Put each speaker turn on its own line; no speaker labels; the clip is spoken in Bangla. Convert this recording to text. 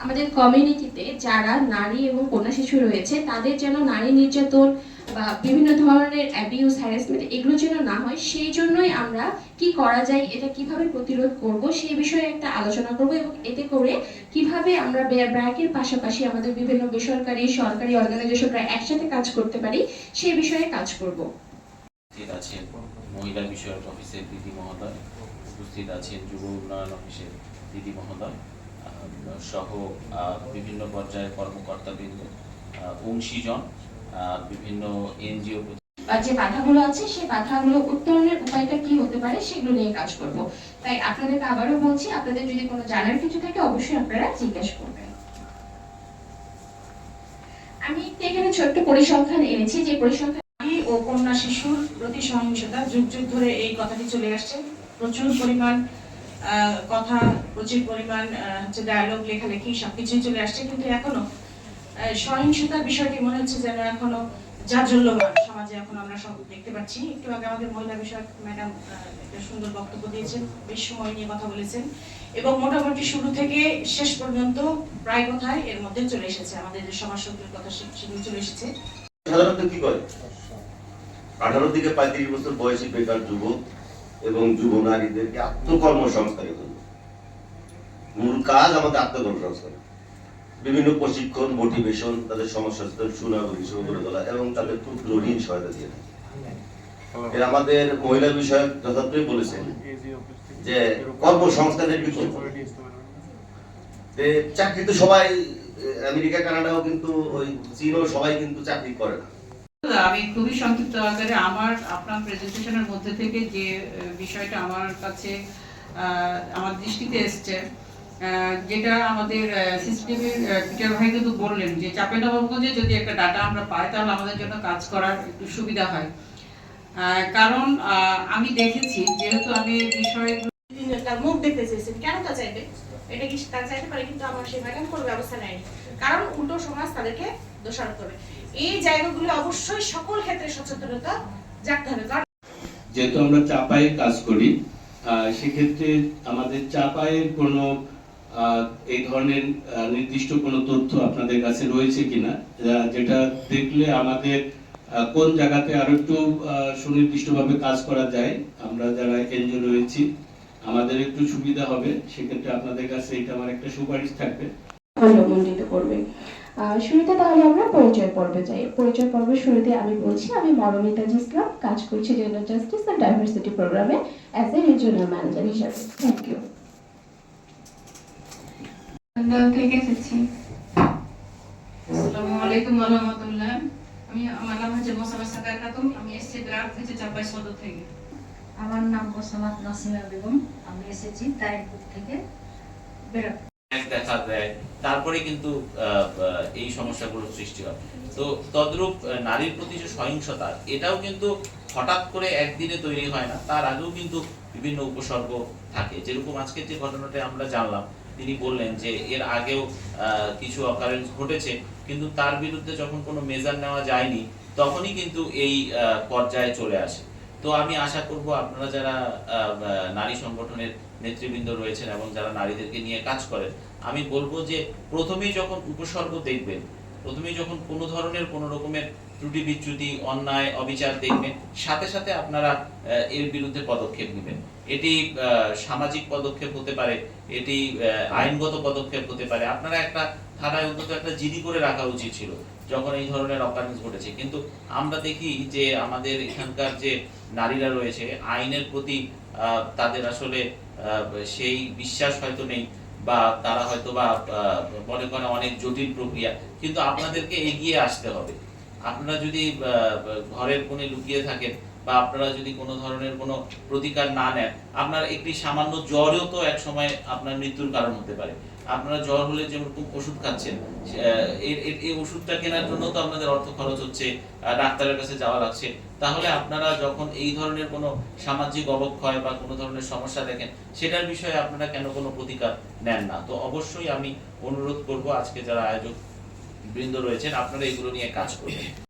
আমাদের কমিউনিটিতে যারা নারী এবং কন্যা শিশু রয়েছে তাদের যেন নারী নির্যাতন বা বিভিন্ন ধরনের অ্যাবিউজ হ্যারাসমেন্ট এগুলো যেন না হয়, সেই জন্যই আমরা কি করা যায়, এটা কিভাবে প্রতিরোধ করব সেই বিষয়ে একটা আলোচনা করব এবং এতে করে কিভাবে আমরা ব্র্যাকের পাশাপাশি আমাদের বিভিন্ন বেসরকারি সরকারি অর্গানাইজেশনরা একসাথে কাজ করতে পারি সেই বিষয়ে কাজ করব।
উপস্থিত আছেন মহিলা বিষয়ক অফিসের দিদি মহোদয়, উপস্থিত আছেন যুব উন্নয়ন অফিসের দিদি মহোদয় সহ বিভিন্ন পর্যায়ের কর্মকর্তাবৃন্দ, অংশীজন, বিভিন্ন এনজিও।
যে বাধাগুলো আছে সেই বাধাগুলো উত্তরণের উপায়টা কি হতে পারে সেগুলো নিয়ে কাজ করব। তাই আপনাদেরকে আবারও বলছি, আপনাদের যদি কোনো জানার কিছু থাকে অবশ্যই আপনারা জিজ্ঞাসা করবেন। আমি এখানে ছোট্ট পরিসংখ্যান এনেছি, যে পরিসংখ্যান
ও কন্যা শিশুর প্রতি সহিংসতা যুগ যুগ ধরে এই কথাটি চলে আসছে। প্রচুর পরিমাণ কথা, প্রচুর পরিমাণ ডায়ালগ, লেখালেখি সবকিছুই চলে আসছে, কিন্তু এখনো সহিংসতার বিষয়টি মনে হচ্ছে যেন এখনো জাজ্বল্যমান সমাজে এখন আমরা সব দেখতে পাচ্ছি। একটু আগে আমাদের মহিলা বিষয়ক ম্যাডাম একটা সুন্দর বক্তব্য দিয়েছেন, বেশ সময় নিয়ে কথা বলেছেন এবং মোটামুটি শুরু থেকে শেষ পর্যন্ত প্রায় কথায় এর মধ্যে চলে এসেছে, আমাদের যে সমাজ শক্তির কথা সেগুলো চলে এসেছে।
সাধারণত কি করে 18 থেকে 35 বছর বয়সী বেকার যুবক এবং যুব নারীদেরকে আত্মকর্মসংস্থানের জন্য মূল কাজ আমাদের আত্মকর্মসংস্থান, বিভিন্ন প্রশিক্ষণ, মোটিভেশন, তাদের সমস্যা সুনাগরিক হিসেবে গড়ে তোলা এবং তাদের ক্ষুদ্র ঋণ সহায়তা দিয়ে থাকে। এর আমাদের মহিলা বিষয়ক যথার্থই বলেছেন যে কর্মসংস্থানের বিকল্প চাকরি তো সবাই, আমেরিকা কানাডাও কিন্তু ওই চীনও সবাই কিন্তু চাকরি করে না।
আমি খুবই সংক্ষিপ্ত আকারে আপনার প্রেজেন্টেশনের মধ্যে থেকে যে বিষয়টা আমার কাছে আমার দৃষ্টিতে এসছে, যেটা আমাদের সিসিটিভির পিটার ভাই কিন্তু বললেন যে চাঁপাইনবাবগঞ্জে যদি একটা ডাটা আমরা পাই তাহলে আমাদের জন্য কাজ করার একটু সুবিধা হয়। কারণ আমি দেখেছি, যেহেতু আমি বিষয়গুলো
তার মুখ দেখতে চেয়েছেন, কেন তা চাইবে? এটা কি তার চাইতে পারে, কিন্তু আমার সেই ম্যাডাম কোনো ব্যবস্থা নেয়নি, কারণ উল্টো সমাজ তাদেরকে দোষারোপ করবে। এই জায়গাগুলো অবশ্যই সকল ক্ষেত্রে সচেতনতা জাগতে হবে।
যেহেতু আমরা চাপায়ে কাজ করি, সেক্ষেত্রে আমাদের চাপায়ের কোনো এই ধরনের নির্দিষ্ট কোনো তথ্য আপনাদের কাছে রয়েছে কিনা, যেটা দেখলে আমাদের কোন জায়গাতে আরো একটু সুনির্দিষ্টভাবে কাজ করা যায়, আমরা যারা এনজিও রয়েছি আমাদের একটু সুবিধা হবে। সেক্ষেত্রে আপনাদের কাছে এটা আমার একটা সুপারিশ থাকবে,
মণ্ডিত করবে। শুরুতে তাহলে আমরা পরিচয় পর্বে যাই। পরিচয় পর্বের শুরুতে আমি বলছি, আমি মরমিতা ইসলাম, কাজ করছি জেন্ডার জাস্টিস এন্ড ডাইভার্সিটি প্রোগ্রামে অ্যাজ এ রিজিওনাল ম্যানেজার হিসেবে। Thank you.
থেকে এসেছি। আসসালামু আলাইকুম ওয়া রাহমাতুল্লাহ। আমার নাম হচ্ছে মোসাম্মদ সাকার খাতুন, আমি এসেছি গ্রাম থেকে, চাপাই সদর থেকে।
আমার নাম মোসাম্মদ নাসিমা বেগম, আমি এসেছি তাইপুর থেকে বেড়াতে।
দেখা যায় তারপরে কিন্তু এই সমস্যাগুলো সৃষ্টি হয়। তো তদ্রূপ নারীর প্রতি যে সহিংসতা, এটাও কিন্তু হঠাৎ করে একদিনে তৈরি হয় না, তার আগেও কিন্তু বিভিন্ন উপসর্গ থাকে। যেরকম আজকের যে ঘটনাটা আমরা জানলাম, তিনি বললেন যে এর আগেও কিছু অকারেন্স ঘটেছে, কিন্তু তার বিরুদ্ধে যখন কোনো মেজার নেওয়া যায়নি তখনই কিন্তু এই পর্যায়ে চলে আসে। তো আমি আশা করব আপনারা যারা নারী সংগঠনের নেতৃবৃন্দ রয়েছেন এবং যারা নারীদেরকে নিয়ে কাজ করেন, আমি বলবো যে প্রথমেই যখন উপসর্গ দেখবেন, প্রথমেই যখন কোনো ধরনের কোনো রকমের ত্রুটি বিচ্যুতি, অন্যায়, অবিচার দেখবেন, সাথে সাথে আপনারা এর বিরুদ্ধে পদক্ষেপ নেবেন। এটি সামাজিক পদক্ষেপ হতে পারে, এটি আইনগত পদক্ষেপ হতে পারে। আপনারা একটা থানায় অন্তত একটা জিডি করে রাখা উচিত ছিল যখন এই ধরনের অকারেন্স ঘটেছে। কিন্তু আমরা দেখি যে আমাদের এখানকার যে নারীরা রয়েছে, আইনের প্রতি তাদের আসলে সেই বিশ্বাস হয়তো নেই, বা তারা হয়তো বা মনে করে অনেক জটিল প্রক্রিয়া। কিন্তু আপনাদেরকে এগিয়ে আসতে হবে। আপনারা যদি ঘরের কোণে লুকিয়ে থাকেন বা আপনারা যদি কোনো ধরনের কোনো প্রতিকার না নেন, আপনার একটি সামান্য জ্বরও তো এক সময় আপনার মৃত্যুর কারণ হতে পারে। আপনারা জ্বর হলে যেরকম ওষুধ খাচ্ছেন, এই ওষুধটা কেনার জন্য তো আপনাদের অর্থ খরচ হচ্ছে, ডাক্তারের কাছে যাওয়া লাগছে। তাহলে আপনারা যখন এই ধরনের কোনো সামাজিক অবক্ষয় বা কোনো ধরনের সমস্যা দেখেন, সেটার বিষয়ে আপনারা কেন কোনো প্রতিকার নেন না? তো অবশ্যই আমি অনুরোধ করব, আজকে যারা আয়োজক বৃন্দ রয়েছেন, আপনারা এগুলো নিয়ে কাজ করবেন।